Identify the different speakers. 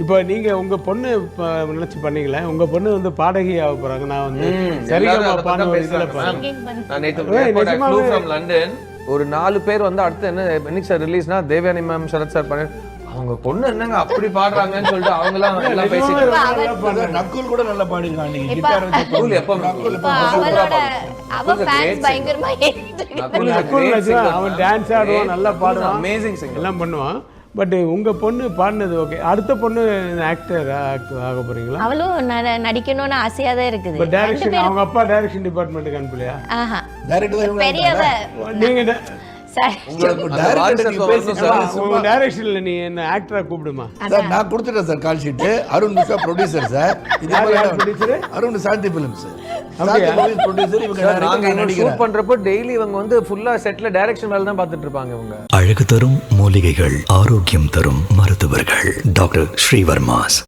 Speaker 1: இப்போ நீங்கள் உங்கள் பொண்ணு நினச்சி பண்ணீங்களே, உங்கள் பொண்ணு வந்து பாடகி ஆக போகிறாங்க. நான் வந்து சரிகமா பாட
Speaker 2: நான் நேற்று லண்டன் ஒரு 4 பேர் வந்து அடுத்து என்னைக்கு சார் ரிலீஸ்னா தேவயானி மேம், சரத் சார் பண்ண அவங்க பொண்ணு என்னங்க அப்படி பாடுறாங்கன்னு சொல்லிட்டு அவங்க எல்லாம் பேசிட்டு
Speaker 3: நக்குல் கூட நல்லா பாடிருக்காங்க. நீங்க
Speaker 1: கிட்டார்
Speaker 2: நக்குல் எப்ப
Speaker 1: அவன் டான்ஸ் ஆடுவான், நல்லா பாடுவான்,
Speaker 2: அமேசிங் சிங்கர்
Speaker 1: எல்லாம் பண்ணுவான். பட் உங்க பொண்ணு பாடினது ஓகே. அடுத்த பொண்ணு ஆக்டர் ஆக போறீங்களா?
Speaker 4: அவளும் நடிக்கணும்னு ஆசையா தான் இருக்குது.
Speaker 1: பட் டைரக்ஷன் அவங்க அப்பா டைரக்ஷன் டிபார்ட்மெண்ட்டுக்கு அனுப்பலையா?
Speaker 3: டைரக்டர்
Speaker 1: பெரியவ நீங்க டைரக்ஷன்ல நீ என்ன ஆக்டரா கூப்பிடுமா
Speaker 3: சார்? நான் கொடுத்துட்டேன் sir call sheet. Arun Mishra producer sir.
Speaker 1: Producer
Speaker 3: Arun Shanthi film sir. Producer
Speaker 2: இவங்க ஷூட் பண்றப்போ டெய்லி இவங்க வந்து ஃபுல்லா செட்ல டைரக்ஷன் வேலை தான் பார்த்துட்டு இருப்பாங்க. இவங்க
Speaker 5: அழகு தரும் மூலிகைகள், ஆரோக்கியம் தரும் மருத்துவர்கள். டாக்டர் ஸ்ரீவர்மாஸ்.